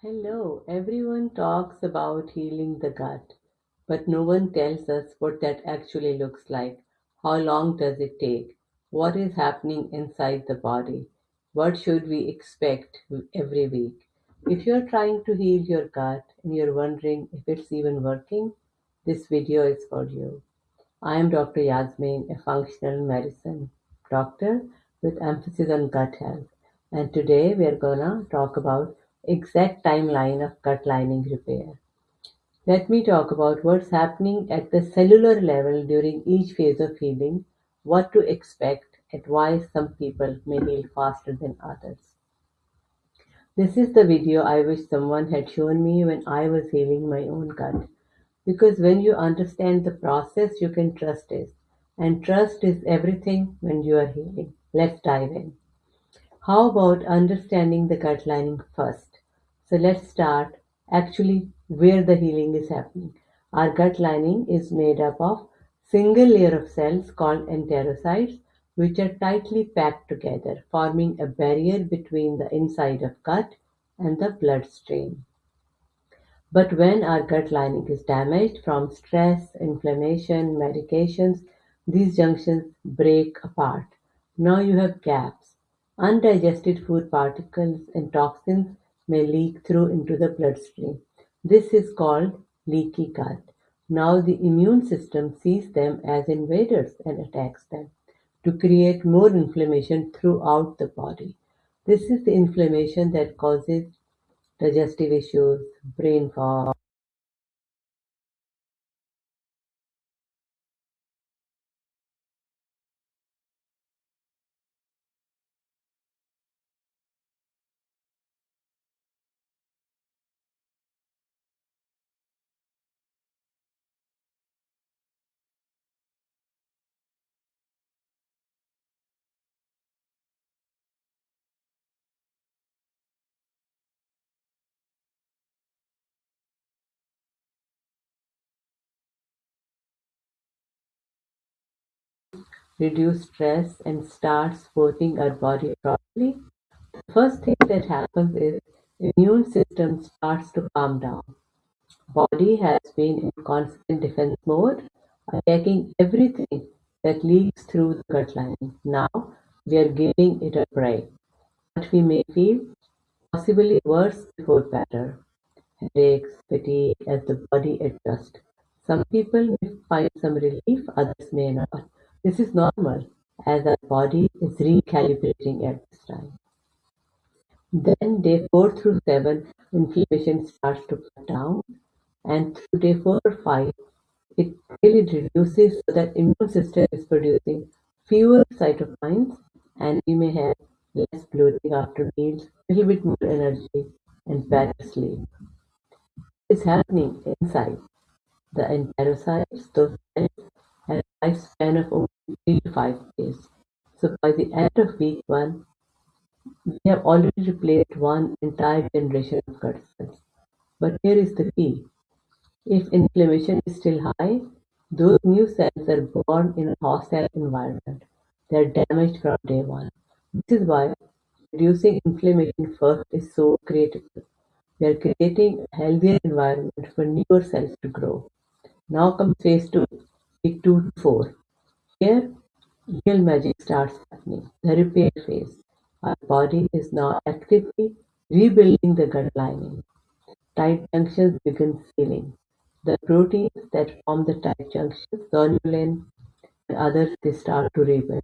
Hello, everyone talks about healing the gut, but no one tells us what that actually looks like. How long does it take? What is happening inside the body? What should we expect every week? If you're trying to heal your gut and you're wondering if it's even working, this video is for you. I am Dr. Yasmin, a functional medicine doctor with emphasis on gut health. And today we are gonna talk about exact timeline of gut lining repair. Let me talk about what's happening at the cellular level during each phase of healing, what to expect, and why some people may heal faster than others. This is the video I wish someone had shown me when I was healing my own gut. Because when you understand the process, you can trust it. And trust is everything when you are healing. Let's dive in. How about understanding the gut lining first? So let's start actually where the healing is happening. Our gut lining is made up of single layer of cells called enterocytes which are tightly packed together, forming a barrier between the inside of gut and the bloodstream. But when our gut lining is damaged from stress, inflammation, medications, these junctions break apart. Now you have gaps. Undigested food particles and toxins may leak through into the bloodstream. This is called leaky gut. Now the immune system sees them as invaders and attacks them to create more inflammation throughout the body. This is the inflammation that causes digestive issues, brain fog, reduce stress, and start supporting our body properly, the first thing that happens is immune system starts to calm down. Body has been in constant defense mode, attacking everything that leaks through the gut lining. Now we are giving it a break. What we may feel possibly worse before better. Headaches, fatigue as the body adjusts. Some people may find some relief, others may not. This is normal as our body is recalibrating at this time. Then day 4 through 7, inflammation starts to cut down, and through day 4 or 5, it really reduces so that immune system is producing fewer cytokines, and we may have less bloating after meals, a little bit more energy, and better sleep. It's happening inside. The enterocytes, those cells, have a lifespan of only 3 to 5 days. So by the end of week 1, we have already replaced one entire generation of gut cells. But here is the key. If inflammation is still high, those new cells are born in a hostile environment. They are damaged from day one. This is why reducing inflammation first is so critical. We are creating a healthier environment for newer cells to grow. Now comes phase 2, week 2 to 4. Here, real magic starts happening, the repair phase. Our body is now actively rebuilding the gut lining. Tight junctions begin sealing. The proteins that form the tight junctions, zonulin and others, they start to rebuild.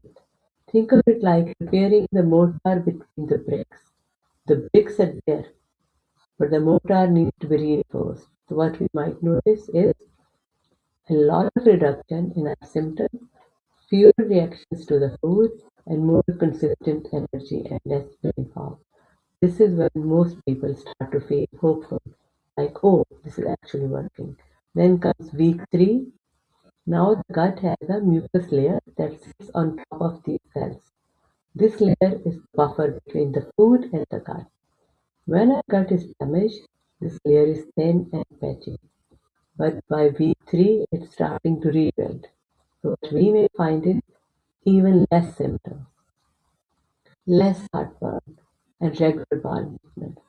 Think of it like repairing the mortar between the bricks. The bricks are there, but the mortar needs to be reinforced. So what we might notice is a lot of reduction in our symptoms, fewer reactions to the food, and more consistent energy and less brain fog. This is when most people start to feel hopeful, like, oh, this is actually working. Then comes week 3. Now the gut has a mucus layer that sits on top of these cells. This layer is the buffer between the food and the gut. When a gut is damaged, this layer is thin and patchy. But by week 3, it's starting to rebuild. So what we may find is even less symptoms, less heartburn, and regular bowel movement.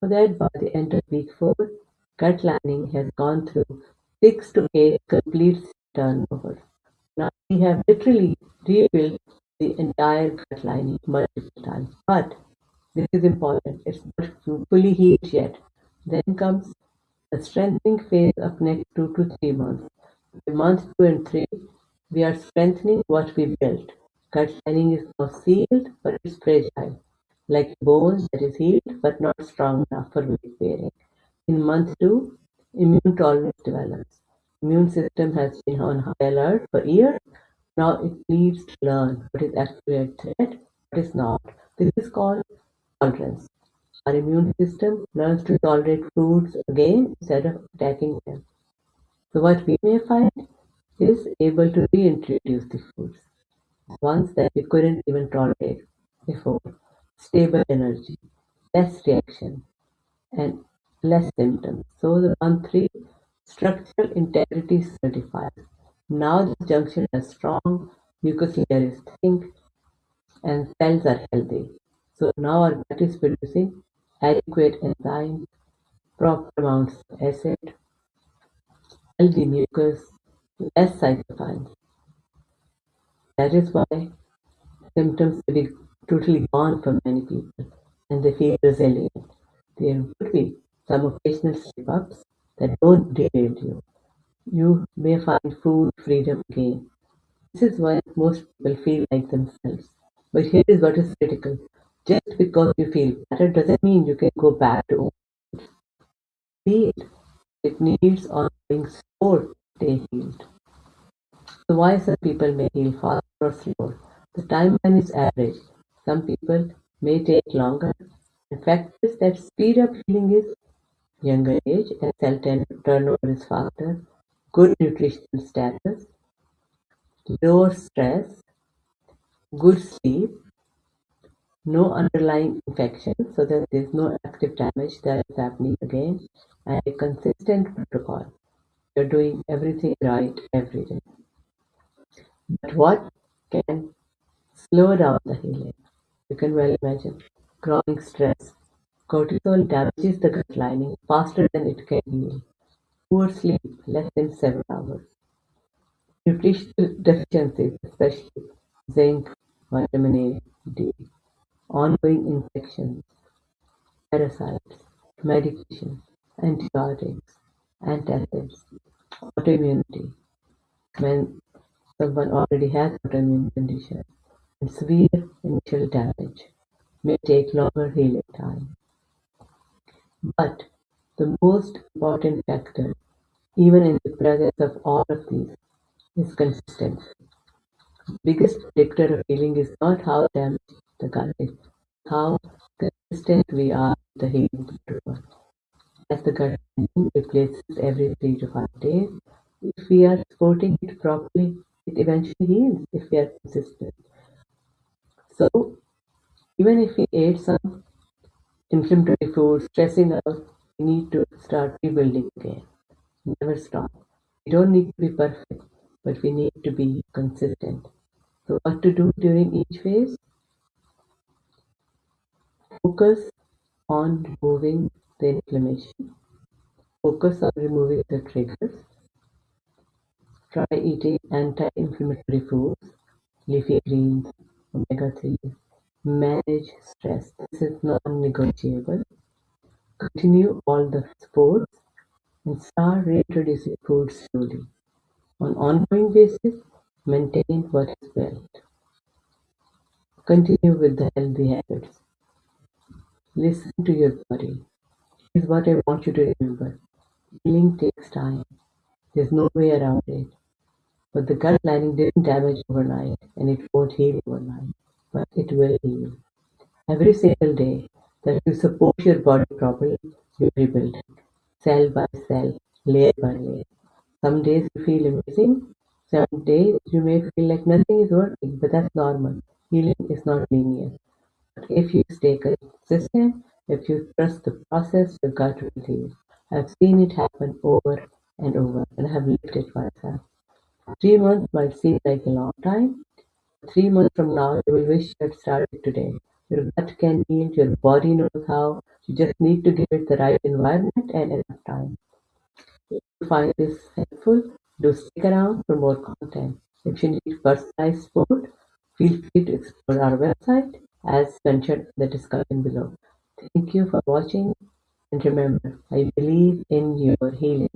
So that by the end of week 4, gut lining has gone through 6 to 8 complete turnovers. Now we have literally rebuilt the entire gut lining multiple times. But this is important, it's not fully healed yet. Then comes the strengthening phase of next 2 to 3 months. In month 2 and 3, we are strengthening what we built. Gut lining is now sealed, but it's fragile, like a bone that is healed but not strong enough for weight bearing. In month 2, immune tolerance develops. Immune system has been on high alert for years. Now it needs to learn what is actually a threat, what is not. This is called tolerance. Our immune system learns to tolerate foods again instead of attacking them. So what we may find is able to reintroduce the foods, ones that we couldn't even tolerate before. Stable energy, less reaction, and less symptoms. So the 1-3 structural integrity certified. Now this junction is strong, mucus layer is thick, and cells are healthy. So now our gut is producing adequate enzymes, proper amounts of acid, healthy mucus, less cytokines. That is why symptoms may be totally gone for many people and they feel resilient. There would be some occasional slip-ups that don't derail you. You may find food freedom again. This is why most people feel like themselves. But here is what is critical. Just because you feel better doesn't mean you can go back to old healed. It needs ongoing support to stay healed. So why some people may heal faster or slower? The timeline is average. Some people may take longer. The fact is that speed up healing is younger age and turnover is faster, good nutritional status, lower stress, good sleep, no underlying infection so that there's no active damage that is happening again, and a consistent protocol. You're doing everything right every day. But what can slow down the healing? You can well imagine chronic stress. Cortisol damages the gut lining faster than it can heal. Poor sleep, less than 7 hours. Nutritional deficiencies, especially zinc, vitamin A, D. Ongoing infections, parasites, medication, antibiotics, antacids, autoimmunity. When someone already has autoimmune condition and severe initial damage may take longer healing time. But the most important factor, even in the presence of all of these, is consistency. The biggest predictor of healing is not how damaged the gut is, how consistent we are with the healing protocol. As the gut healing replaces every 3 to 5 days, if we are supporting it properly, it eventually heals if we are consistent. So even if we ate some inflammatory foods, stressing out, we need to start rebuilding again. Never stop. We don't need to be perfect, but we need to be consistent. So what to do during each phase? Focus on removing the inflammation. Focus on removing the triggers. Try eating anti-inflammatory foods, leafy greens, omega-3s. Manage stress. This is non-negotiable. Continue all the sports and start reintroducing food slowly. On ongoing basis, maintain what is built. Continue with the healthy habits. Listen to your body. Here's what I want you to remember. Healing takes time. There's no way around it. But the gut lining didn't damage overnight and it won't heal overnight. But it will heal. Every single day that you support your body properly, you rebuild it. Cell by cell, layer by layer. Some days you feel amazing. Some days you may feel like nothing is working, but that's normal. Healing is not linear. But if you stay consistent, if you trust the process, your gut will heal. I've seen it happen over and over, and I have lived it myself. 3 months might seem like a long time. 3 months from now, you will wish you had started today. Your gut can heal, your body knows how. You just need to give it the right environment and enough time. If you find this helpful, do stick around for more content. If you need personalized support, feel free to explore our website as mentioned in the description below. Thank you for watching, and remember, I believe in your healing.